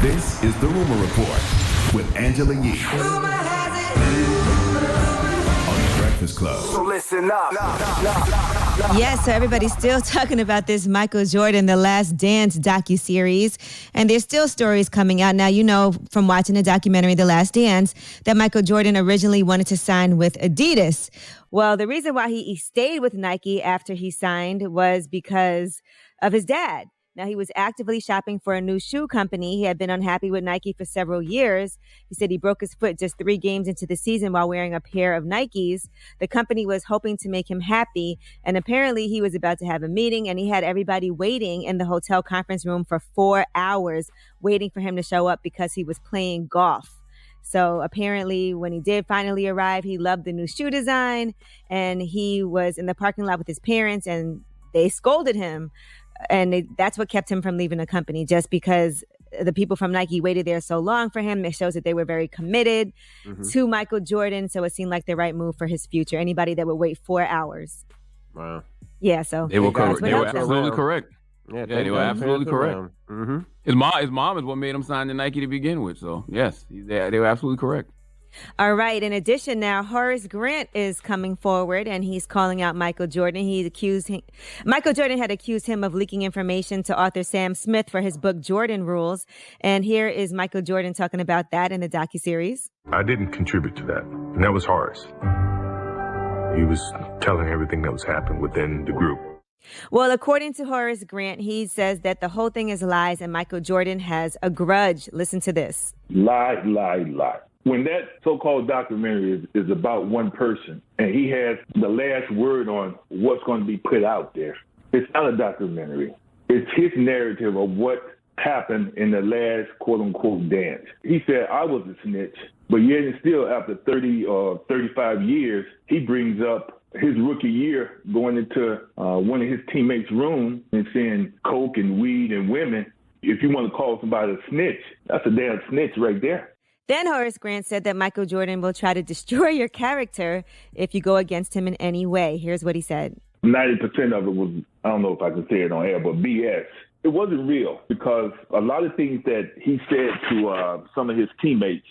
This is The Rumor Report with Angela Yee on The Breakfast Club. So listen up. Yes, so everybody's still talking about this Michael Jordan, The Last Dance docuseries, and there's still stories coming out. Now, you know from watching the documentary The Last Dance that Michael Jordan originally wanted to sign with Adidas. Well, the reason why he stayed with Nike after he signed was because of his dad. Now, he was actively shopping for a new shoe company. He had been unhappy with Nike for several years. He said he broke his foot just 3 games into the season while wearing a pair of Nikes. The company was hoping to make him happy, and apparently he was about to have a meeting, and he had everybody waiting in the hotel conference room for 4 hours, waiting for him to show up because he was playing golf. So apparently when he did finally arrive, he loved the new shoe design, and he was in the parking lot with his parents, and they scolded him. And that's what kept him from leaving the company, just because the people from Nike waited there so long for him. It shows that they were very committed to Michael Jordan. So it seemed like the right move for his future. Anybody that would wait 4 hours. Wow. Yeah, so They were correct. what They were helped him. absolutely correct. Yeah, They were absolutely correct. Mm-hmm. His mom is what made him sign to Nike to begin with. So yes, they were absolutely correct. All right. In addition, now Horace Grant is coming forward, and he's calling out Michael Jordan. Michael Jordan had accused him of leaking information to author Sam Smith for his book Jordan Rules. And here is Michael Jordan talking about that in the docuseries. I didn't contribute to that, and that was Horace. He was telling everything that was happening within the group. Well, according to Horace Grant, he says that the whole thing is lies, and Michael Jordan has a grudge. Listen to this. Lie, lie, lie. When that so-called documentary is about one person and he has the last word on what's going to be put out there, it's not a documentary. It's his narrative of what happened in the last quote-unquote dance. He said, I was a snitch, but yet and still after 30 or 35 years, he brings up his rookie year going into one of his teammates' room and seeing coke and weed and women. If you want to call somebody a snitch, that's a damn snitch right there. Then Horace Grant said that Michael Jordan will try to destroy your character if you go against him in any way. Here's what he said. 90% of it was, I don't know if I can say it on air, but BS. It wasn't real because a lot of things that he said to some of his teammates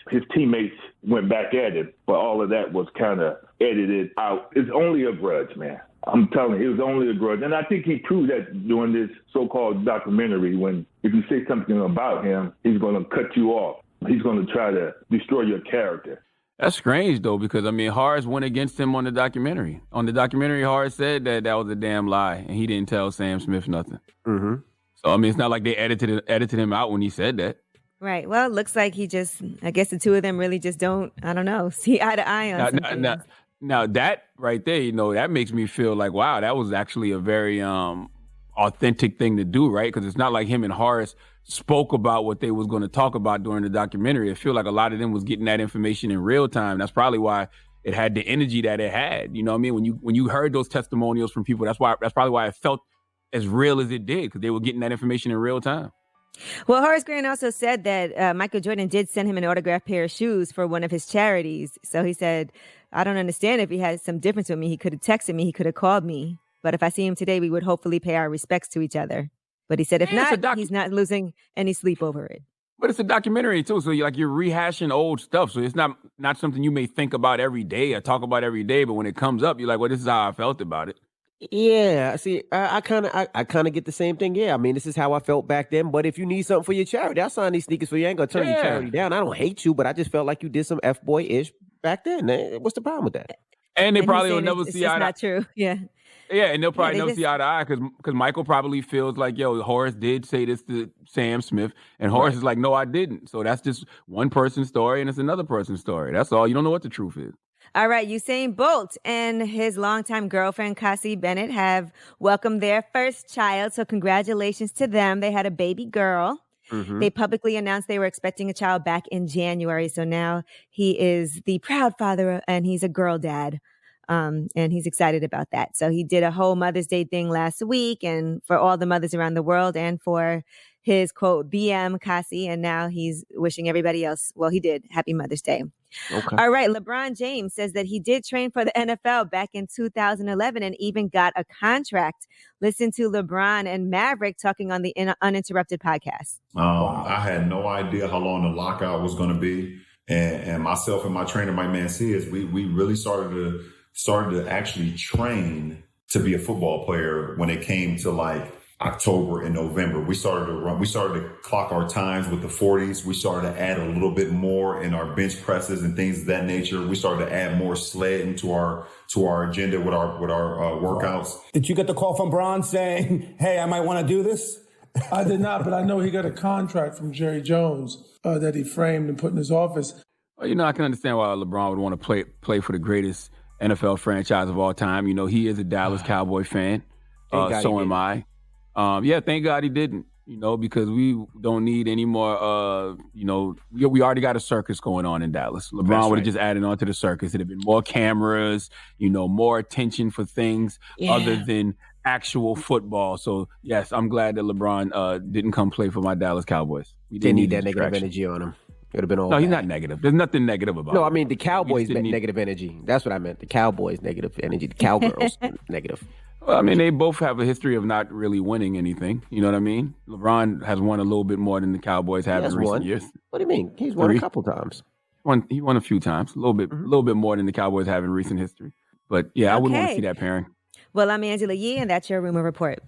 went back at him, but all of that was kind of edited out. It's only a grudge, man. I'm telling you, it was only a grudge. And I think he proved that during this so-called documentary when if you say something about him, he's going to cut you off. He's going to try to destroy your character. That's strange, though, because, I mean, Horace went against him on the documentary. On the documentary, Horace said that was a damn lie, and he didn't tell Sam Smith nothing. Mm-hmm. So, I mean, it's not like they edited him out when he said that. Right. Well, it looks like I guess the two of them really just don't, I don't know, see eye to eye on something. Now, that right there, that makes me feel like, wow, that was actually a very authentic thing to do, right? Because it's not like him and Horace spoke about what they was going to talk about during the documentary. I feel like a lot of them was getting that information in real time. That's probably why it had the energy that it had. You know what I mean? When you heard those testimonials from people, that's probably why it felt as real as it did, because they were getting that information in real time. Well, Horace Grant also said that Michael Jordan did send him an autographed pair of shoes for one of his charities. So he said, I don't understand if he had some difference with me. He could have texted me. He could have called me. But if I see him today, we would hopefully pay our respects to each other. But he said, if not, he's not losing any sleep over it. But it's a documentary, too. So you're rehashing old stuff. So it's not something you may think about every day or talk about every day. But when it comes up, you're like, well, this is how I felt about it. Yeah, see, I kind of get the same thing. Yeah, I mean, this is how I felt back then. But if you need something for your charity, I'll sign these sneakers for you. I ain't gonna turn your charity down. I don't hate you, but I just felt like you did some F-boy-ish back then. What's the problem with that? And they probably will never see eye to eye. It's not true. Yeah. Yeah, and they'll probably never see eye to eye because Michael probably feels like, yo, Horace did say this to Sam Smith, and Horace is like, no, I didn't. So that's just one person's story, and it's another person's story. That's all. You don't know what the truth is. All right, Usain Bolt and his longtime girlfriend, Cassie Bennett, have welcomed their first child. So congratulations to them. They had a baby girl. Mm-hmm. They publicly announced they were expecting a child back in January. So now he is the proud father, and he's a girl dad. And he's excited about that. So he did a whole Mother's Day thing last week, and for all the mothers around the world and for his quote BM Kasi, and now he's wishing everybody else, well, he did, happy Mother's Day. Okay. All right, LeBron James says that he did train for the NFL back in 2011 and even got a contract. Listen to LeBron and Maverick talking on the Uninterrupted podcast. I had no idea how long the lockout was going to be. And myself and my trainer, my man Sears, we really started to actually train to be a football player when it came to like October and November. We started to clock our times with the 40s. We started to add a little bit more in our bench presses and things of that nature. We started to add more sledding to our agenda with our workouts. Did you get the call from Bron saying, hey, I might want to do this? I did not, but I know he got a contract from Jerry Jones that he framed and put in his office. Well, I can understand why LeBron would want to play for the greatest NFL franchise of all time. He is a Dallas Cowboy fan. So am I. Thank God he didn't, because we don't need any more, we already got a circus going on in Dallas. LeBron would have just added on to the circus. It'd have been more cameras, more attention for things other than actual football. So, yes, I'm glad that LeBron didn't come play for my Dallas Cowboys. We didn't need that negative energy on him. It would have been all No, he's bad. not negative. There's nothing negative about him. No, I mean, the Cowboys negative energy. That's what I meant. The Cowboys negative energy. The Cowgirls negative. Well, I mean, they both have a history of not really winning anything. You know what I mean? LeBron has won a little bit more than the Cowboys have in recent years. What do you mean? He's won a couple times. He won a few times, a little bit more than the Cowboys have in recent history. But yeah, I wouldn't want to see that pairing. Well, I'm Angela Yee, and that's your Rumor Report.